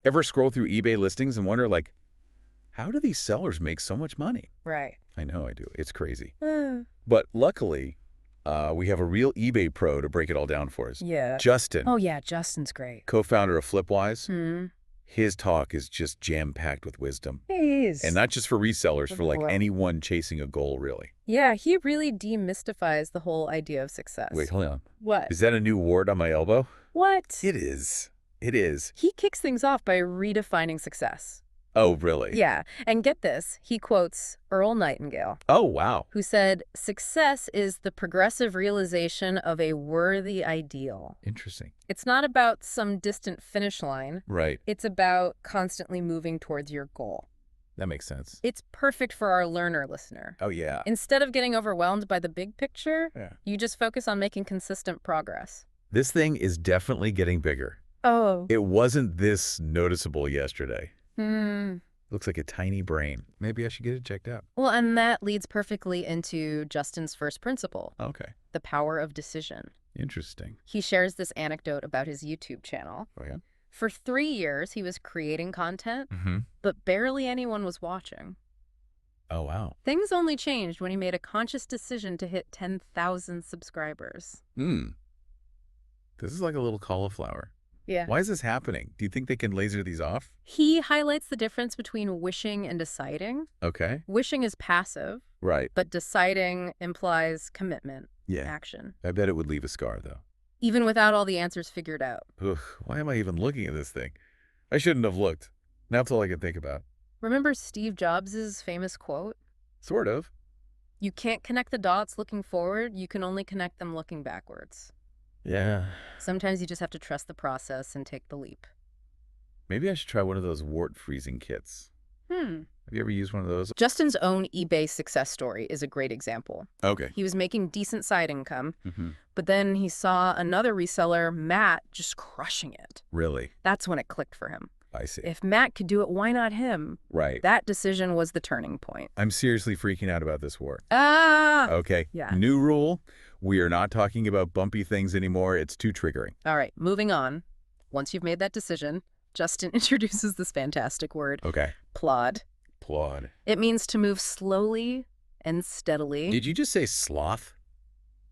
Ever scroll through eBay listings and wonder, like, how do these sellers make so much money? Right. I know I do. It's crazy. Mm. But luckily, we have a real eBay pro to break it all down for us. Yeah. Justin, Oh, yeah, Justin's great. co-founder of Flipwise. Hmm. His talk is just jam-packed with wisdom. He is. And not just for resellers, for like Well- anyone chasing a goal, really. Yeah, he really demystifies the whole idea of success. Wait, hold on. What? Is that a new wart on my elbow? What? It is. It is. He kicks things off by redefining success. Oh, really? Yeah, and get this, he quotes Earl Nightingale, Oh, wow. who said, "Success is the progressive realization of a worthy ideal." Interesting. It's not about some distant finish line. Right. It's about constantly moving towards your goal. That makes sense. It's perfect for our learner listener. Oh, yeah. Instead of getting overwhelmed by the big picture, Yeah. you just focus on making consistent progress. This thing is definitely getting bigger. Oh. It wasn't this noticeable yesterday. Hmm. Looks like a tiny brain. Maybe I should get it checked out. Well, and that leads perfectly into Justin's first principle, Okay. the power of decision. Interesting. He shares this anecdote about his YouTube channel. Oh, yeah? For 3 years, he was creating content, Mm-hmm. but barely anyone was watching. Oh, wow. Things only changed when he made a conscious decision to hit 10,000 subscribers. This is like a little cauliflower. Yeah. Why is this happening? Do you think they can laser these off? He highlights the difference between wishing and deciding. Okay. Wishing is passive, Right. but deciding implies commitment, Yeah. action, I bet it would leave a scar, though. even without all the answers figured out. Ugh, why am I even looking at this thing? I shouldn't have looked. Now that's all I can think about. Remember Steve Jobs' famous quote? Sort of. You can't connect the dots looking forward, you can only connect them looking backwards. Yeah. Sometimes you just have to trust the process and take the leap. Maybe I should try one of those wart freezing kits. Have you ever used one of those? Justin's own eBay success story is a great example. Okay. He was making decent side income, Mm-hmm. but then he saw another reseller, Matt, just crushing it. Really? That's when it clicked for him. I see. If Matt could do it, why not him? Right. That decision was the turning point. I'm seriously freaking out about this wart. Ah! Okay. Yeah. New rule. We are not talking about bumpy things anymore. It's too triggering. All right, moving on. Once you've made that decision, Justin introduces this fantastic word, Okay. plod. Plod. It means to move slowly and steadily. Did you just say sloth?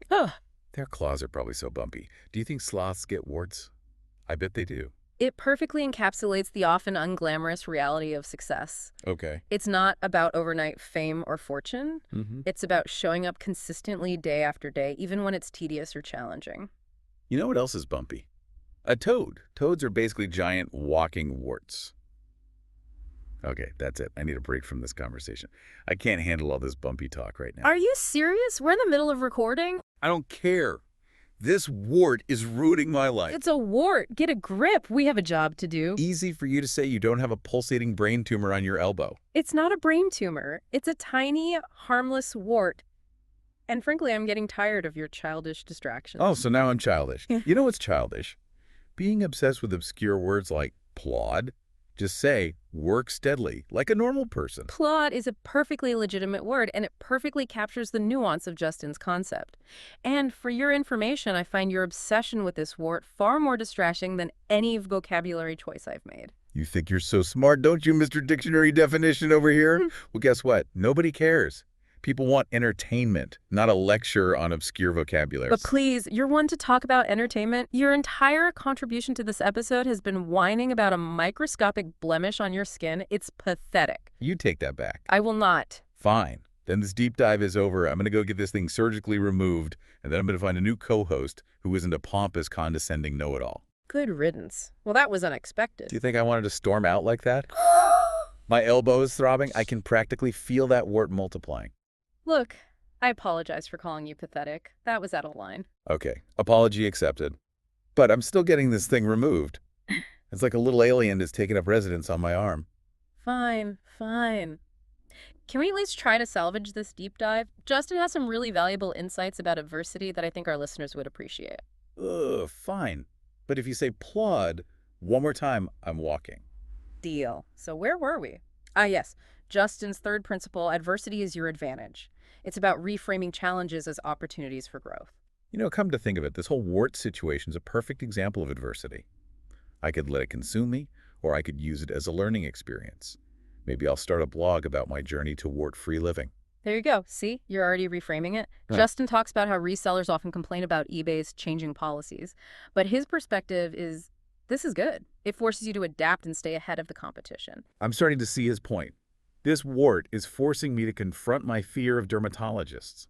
Ugh. Their claws are probably so bumpy. Do you think sloths get warts? I bet they do. It perfectly encapsulates the often unglamorous reality of success. Okay. It's not about overnight fame or fortune. Mm-hmm. It's about showing up consistently day after day, even when it's tedious or challenging. You know what else is bumpy? A toad. Toads are basically giant walking warts. Okay, that's it. I need a break from this conversation. I can't handle all this bumpy talk right now. Are you serious? We're in the middle of recording? I don't care. This wart is ruining my life. It's a wart. Get a grip. We have a job to do. Easy for you to say you don't have a pulsating brain tumor on your elbow. It's not a brain tumor. It's a tiny, harmless wart. And frankly, I'm getting tired of your childish distractions. Oh, so now I'm childish. You know what's childish? Being obsessed with obscure words like plod. Just say, work steadily, like a normal person. Plod is a perfectly legitimate word, and it perfectly captures the nuance of Justin's concept. And for your information, I find your obsession with this wart far more distracting than any vocabulary choice I've made. You think you're so smart, don't you, Mr. Dictionary Definition over here? Well, guess what? Nobody cares. People want entertainment, not a lecture on obscure vocabulary. But please, you're one to talk about entertainment. Your entire contribution to this episode has been whining about a microscopic blemish on your skin. It's pathetic. You take that back. I will not. Fine. Then this deep dive is over. I'm going to go get this thing surgically removed, and then I'm going to find a new co-host who isn't a pompous, condescending know-it-all. Good riddance. Well, that was unexpected. Do you think I wanted to storm out like that? My elbow is throbbing. I can practically feel that wart multiplying. Look, I apologize for calling you pathetic. That was out of line. Okay, apology accepted. But I'm still getting this thing removed. It's like a little alien is taking up residence on my arm. Fine, fine. Can we at least try to salvage this deep dive? Justin has some really valuable insights about adversity that I think our listeners would appreciate. Ugh, fine. But if you say plod one more time, I'm walking. Deal. So where were we? Ah, yes. Justin's third principle, adversity is your advantage. It's about reframing challenges as opportunities for growth. You know, come to think of it, this whole wart situation is a perfect example of adversity. I could let it consume me, or I could use it as a learning experience. Maybe I'll start a blog about my journey to wart-free living. There you go. See, you're already reframing it. Right. Justin talks about how resellers often complain about eBay's changing policies, but his perspective is this is good. It forces you to adapt and stay ahead of the competition. I'm starting to see his point. This wart is forcing me to confront my fear of dermatologists.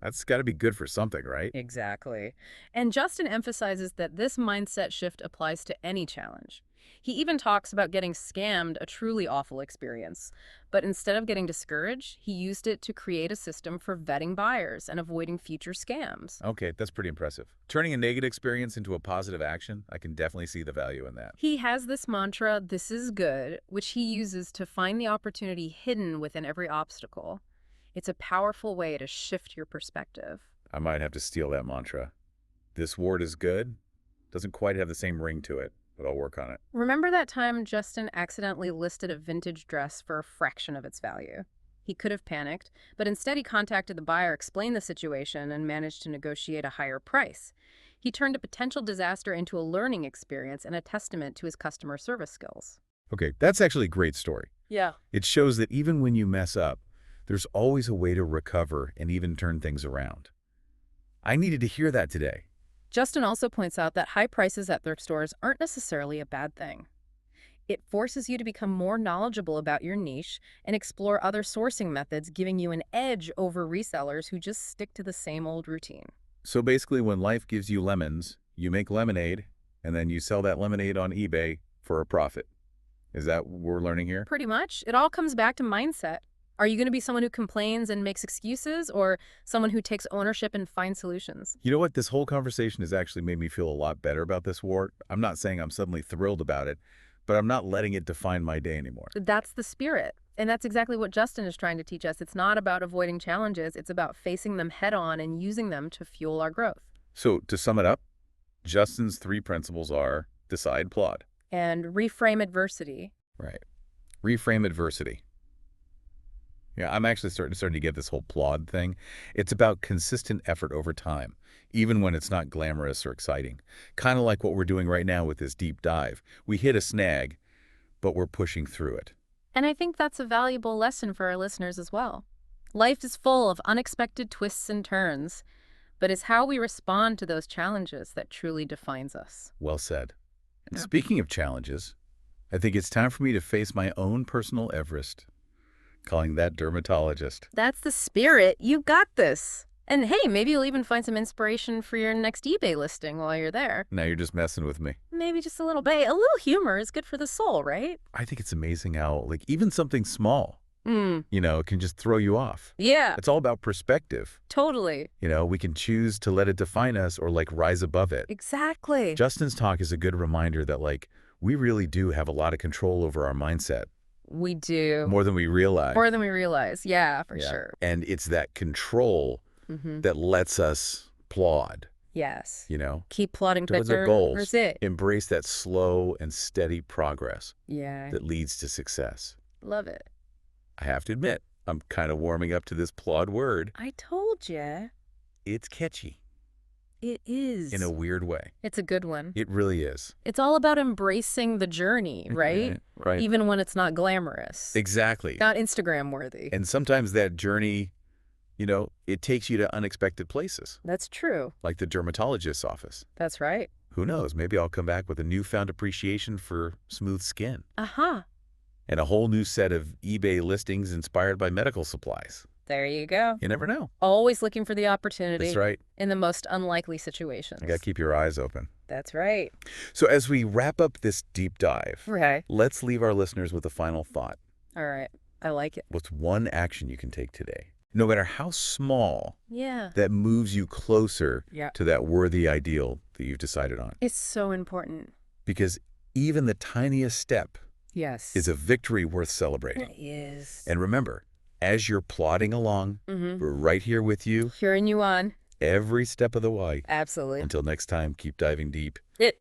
That's got to be good for something, right? Exactly. And Justin emphasizes that this mindset shift applies to any challenge. He even talks about getting scammed, a truly awful experience. But instead of getting discouraged, he used it to create a system for vetting buyers and avoiding future scams. Okay, that's pretty impressive. Turning a negative experience into a positive action, I can definitely see the value in that. He has this mantra, "This is good," which he uses to find the opportunity hidden within every obstacle. It's a powerful way to shift your perspective. I might have to steal that mantra. This wart is good. Doesn't quite have the same ring to it, but I'll work on it. Remember that time Justin accidentally listed a vintage dress for a fraction of its value? He could have panicked, but instead he contacted the buyer, explained the situation, and managed to negotiate a higher price. He turned a potential disaster into a learning experience and a testament to his customer service skills. Okay, that's actually a great story. Yeah. It shows that even when you mess up, there's always a way to recover and even turn things around. I needed to hear that today. Justin also points out that high prices at thrift stores aren't necessarily a bad thing. It forces you to become more knowledgeable about your niche and explore other sourcing methods, giving you an edge over resellers who just stick to the same old routine. So basically, when life gives you lemons, you make lemonade, and then you sell that lemonade on eBay for a profit. Is that what we're learning here? Pretty much. It all comes back to mindset. Are you going to be someone who complains and makes excuses, or someone who takes ownership and finds solutions? You know what? This whole conversation has actually made me feel a lot better about this wart. I'm not saying I'm suddenly thrilled about it, but I'm not letting it define my day anymore. That's the spirit. And that's exactly what Justin is trying to teach us. It's not about avoiding challenges. It's about facing them head on and using them to fuel our growth. So to sum it up, Justin's 3 principles are decide, plod. And reframe adversity. Right. Reframe adversity. Yeah, I'm actually starting to get this whole plod thing. It's about consistent effort over time, even when it's not glamorous or exciting. Kind of like what we're doing right now with this deep dive. We hit a snag, but we're pushing through it. And I think that's a valuable lesson for our listeners as well. Life is full of unexpected twists and turns, but it's how we respond to those challenges that truly defines us. Well said. And Yeah. speaking of challenges, I think it's time for me to face my own personal Everest. Calling that dermatologist. That's the spirit. You got this. And hey, maybe you'll even find some inspiration for your next eBay listing while you're there. Now you're just messing with me. Maybe just a little bit. A little humor is good for the soul, right? I think it's amazing how, like, even something small, Hmm. can just throw you off. Yeah, It's all about perspective. totally. We can choose to let it define us or, like, rise above it. Exactly. Justin's talk is a good reminder that, like, we really do have a lot of control over our mindset. We do. More than we realize. More than we realize. Yeah, for Yeah. sure. And it's that control Mm-hmm. that lets us plod, Yes. you Keep plotting, towards Victor. our goals. Where's it? Embrace that slow and steady progress Yeah. that leads to success. Love it. I have to admit, I'm kind of warming up to this plod word. I told ya. It's catchy It is. in a weird way. It's a good one. It really is. It's all about embracing the journey, right? Right. Even when it's not glamorous. Exactly. Not Instagram worthy. And sometimes that journey, it takes you to unexpected places, That's true. like the dermatologist's office. That's right. Who knows? Maybe I'll come back with a newfound appreciation for smooth skin Uh-huh. and a whole new set of eBay listings inspired by medical supplies. There you go. You never know. Always looking for the opportunity That's right. in the most unlikely situations. You got to keep your eyes open. That's right. So as we wrap up this deep dive, Right. let's leave our listeners with a final thought. All right. I like it. What's one action you can take today, no matter how small, Yeah. that moves you closer Yeah. to that worthy ideal that you've decided on? It's so important. Because even the tiniest step Yes. is a victory worth celebrating. It is. And remember, as you're plodding along, Mm-hmm. we're right here with you Cheering you on. every step of the way. Absolutely. Until next time, keep diving deep. It